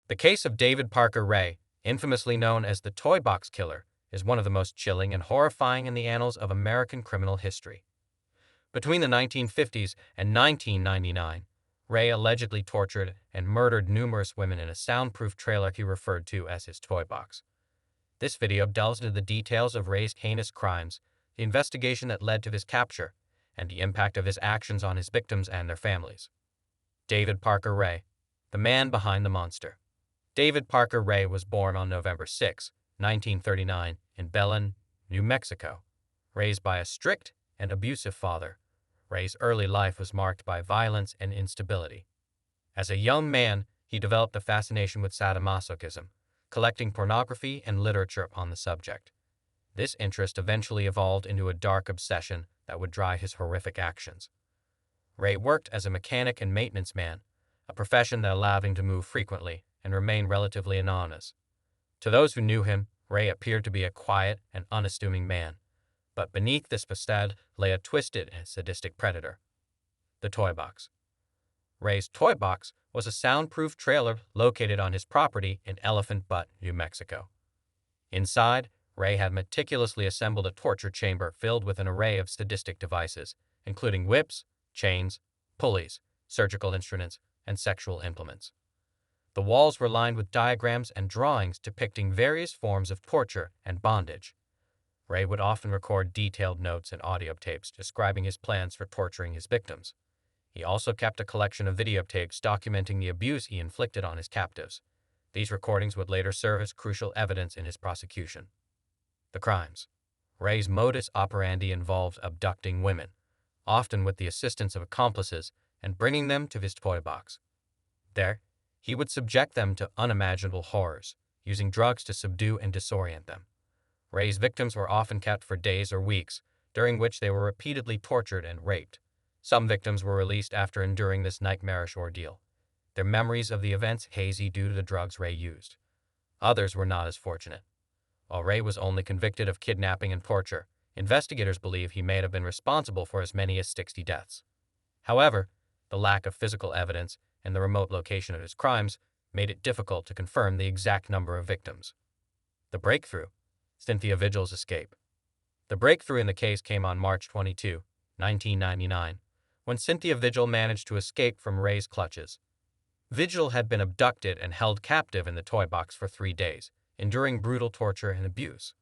The case of David Parker Ray, infamously known as the Toybox Killer, is one of the most chilling and horrifying in the annals of American criminal history. Between the 1950s and 1999, Ray allegedly tortured and murdered numerous women in a soundproof trailer he referred to as his toy box. This video delves into the details of Ray's heinous crimes, the investigation that led to his capture, and the impact of his actions on his victims and their families. David Parker Ray, the man behind the monster. David Parker Ray was born on November 6, 1939, in Belen, New Mexico. Raised by a strict and abusive father, Ray's early life was marked by violence and instability. As a young man, he developed a fascination with sadomasochism, collecting pornography and literature on the subject. This interest eventually evolved into a dark obsession that would drive his horrific actions. Ray worked as a mechanic and maintenance man, a profession that allowed him to move frequently and remain relatively anonymous. To those who knew him, Ray appeared to be a quiet and unassuming man, but beneath this facade lay a twisted and sadistic predator. The Toy Box. Ray's Toy Box was a soundproof trailer located on his property in Elephant Butte, New Mexico. Inside, Ray had meticulously assembled a torture chamber filled with an array of sadistic devices, including whips, chains, pulleys, surgical instruments, and sexual implements. The walls were lined with diagrams and drawings depicting various forms of torture and bondage. Ray would often record detailed notes and audio tapes describing his plans for torturing his victims. He also kept a collection of videotapes documenting the abuse he inflicted on his captives. These recordings would later serve as crucial evidence in his prosecution. The crimes. Ray's modus operandi involved abducting women, often with the assistance of accomplices, and bringing them to his toy box. There, he would subject them to unimaginable horrors, using drugs to subdue and disorient them. Ray's victims were often kept for days or weeks, during which they were repeatedly tortured and raped. Some victims were released after enduring this nightmarish ordeal, their memories of the events hazy due to the drugs Ray used. Others were not as fortunate. While Ray was only convicted of kidnapping and torture, investigators believe he may have been responsible for as many as 60 deaths. However, the lack of physical evidence and the remote location of his crimes made it difficult to confirm the exact number of victims. The breakthrough. Cynthia Vigil's escape. The breakthrough in the case came on March 22, 1999, when Cynthia Vigil managed to escape from Ray's clutches. Vigil had been abducted and held captive in the toy box for 3 days, enduring brutal torture and abuse.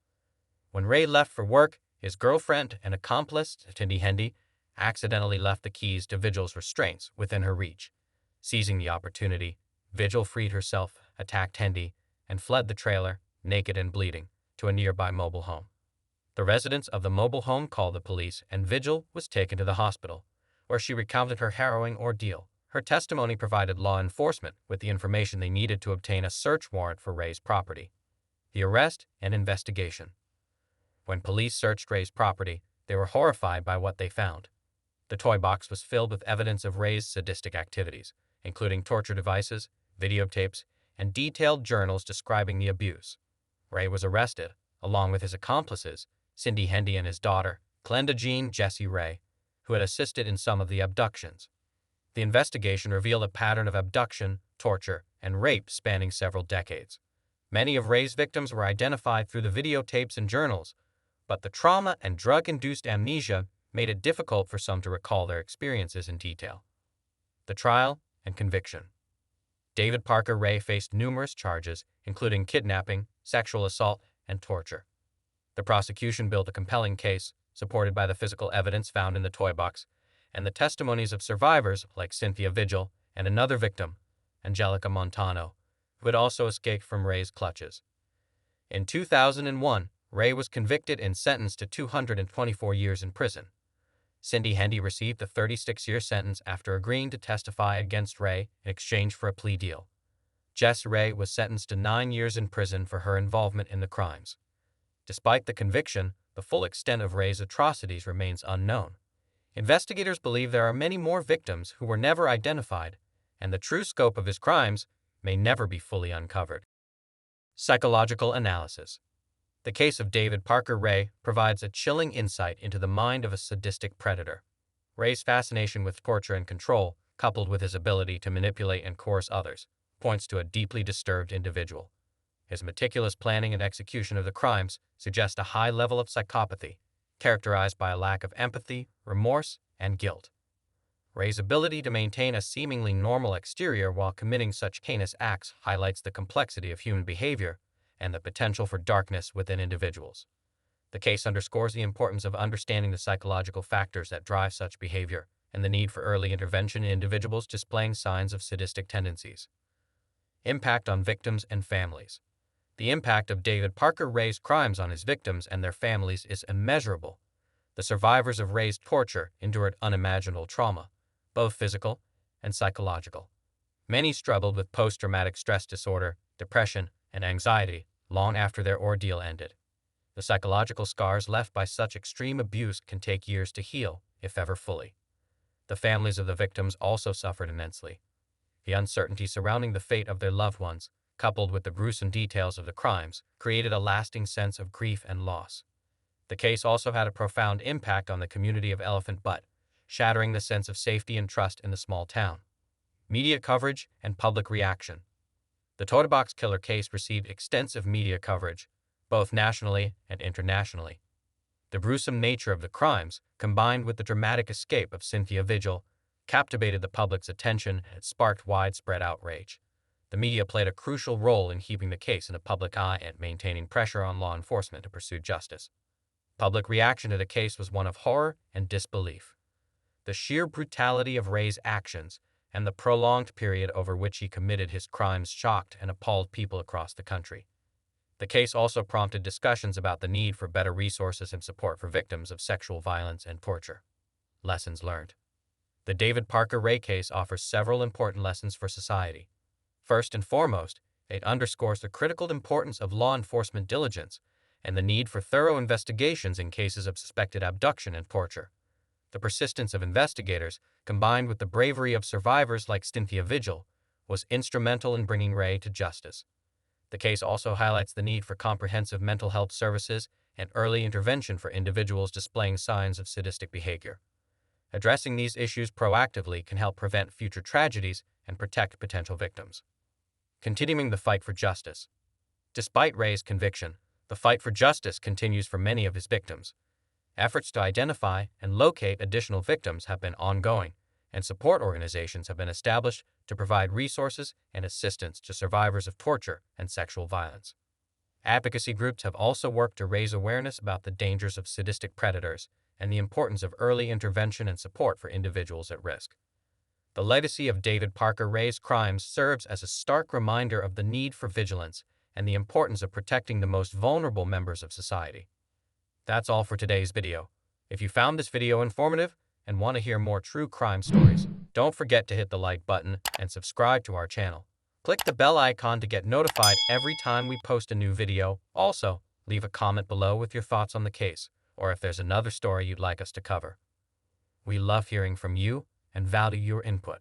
When Ray left for work, his girlfriend and accomplice, Cindy Hendy, accidentally left the keys to Vigil's restraints within her reach. Seizing the opportunity, Vigil freed herself, attacked Hendy, and fled the trailer, naked and bleeding, to a nearby mobile home. The residents of the mobile home called the police, and Vigil was taken to the hospital, where she recounted her harrowing ordeal. Her testimony provided law enforcement with the information they needed to obtain a search warrant for Ray's property. The arrest and investigation. When police searched Ray's property, they were horrified by what they found. The toy box was filled with evidence of Ray's sadistic activities, including torture devices, videotapes, and detailed journals describing the abuse. Ray was arrested, along with his accomplices, Cindy Hendy and his daughter, Glenda Jean Jessie Ray, who had assisted in some of the abductions. The investigation revealed a pattern of abduction, torture, and rape spanning several decades. Many of Ray's victims were identified through the videotapes and journals, but the trauma and drug-induced amnesia made it difficult for some to recall their experiences in detail. The trial and conviction. David Parker Ray faced numerous charges, including kidnapping, sexual assault, and torture. The prosecution built a compelling case, supported by the physical evidence found in the toy box, and the testimonies of survivors like Cynthia Vigil and another victim, Angelica Montano, who had also escaped from Ray's clutches. In 2001, Ray was convicted and sentenced to 224 years in prison. Cindy Hendy received a 36-year sentence after agreeing to testify against Ray in exchange for a plea deal. Jess Ray was sentenced to 9 years in prison for her involvement in the crimes. Despite the conviction, the full extent of Ray's atrocities remains unknown. Investigators believe there are many more victims who were never identified, and the true scope of his crimes may never be fully uncovered. Psychological analysis. The case of David Parker Ray provides a chilling insight into the mind of a sadistic predator. Ray's fascination with torture and control, coupled with his ability to manipulate and coerce others, points to a deeply disturbed individual. His meticulous planning and execution of the crimes suggest a high level of psychopathy, characterized by a lack of empathy, remorse, and guilt. Ray's ability to maintain a seemingly normal exterior while committing such heinous acts highlights the complexity of human behavior and the potential for darkness within individuals. The case underscores the importance of understanding the psychological factors that drive such behavior and the need for early intervention in individuals displaying signs of sadistic tendencies. Impact on victims and families. The impact of David Parker Ray's crimes on his victims and their families is immeasurable. The survivors of Ray's torture endured unimaginable trauma, both physical and psychological. Many struggled with post-traumatic stress disorder, depression, and anxiety long after their ordeal ended. The psychological scars left by such extreme abuse can take years to heal, if ever fully. The families of the victims also suffered immensely. The uncertainty surrounding the fate of their loved ones, coupled with the gruesome details of the crimes, created a lasting sense of grief and loss. The case also had a profound impact on the community of Elephant Butte, shattering the sense of safety and trust in the small town. Media coverage and public reaction. The Toybox Killer case received extensive media coverage, both nationally and internationally. The gruesome nature of the crimes, combined with the dramatic escape of Cynthia Vigil, captivated the public's attention and sparked widespread outrage. The media played a crucial role in keeping the case in the public eye and maintaining pressure on law enforcement to pursue justice. Public reaction to the case was one of horror and disbelief. The sheer brutality of Ray's actions and the prolonged period over which he committed his crimes shocked and appalled people across the country. The case also prompted discussions about the need for better resources and support for victims of sexual violence and torture. Lessons learned. The David Parker Ray case offers several important lessons for society. First and foremost, it underscores the critical importance of law enforcement diligence and the need for thorough investigations in cases of suspected abduction and torture. The persistence of investigators, combined with the bravery of survivors like Cynthia Vigil, was instrumental in bringing Ray to justice. The case also highlights the need for comprehensive mental health services and early intervention for individuals displaying signs of sadistic behavior. Addressing these issues proactively can help prevent future tragedies and protect potential victims. Continuing the fight for justice. Despite Ray's conviction, the fight for justice continues for many of his victims. Efforts to identify and locate additional victims have been ongoing, and support organizations have been established to provide resources and assistance to survivors of torture and sexual violence. Advocacy groups have also worked to raise awareness about the dangers of sadistic predators and the importance of early intervention and support for individuals at risk. The legacy of David Parker Ray's crimes serves as a stark reminder of the need for vigilance and the importance of protecting the most vulnerable members of society. That's all for today's video. If you found this video informative and want to hear more true crime stories, don't forget to hit the like button and subscribe to our channel. Click the bell icon to get notified every time we post a new video. Also, leave a comment below with your thoughts on the case, or if there's another story you'd like us to cover. We love hearing from you and value your input.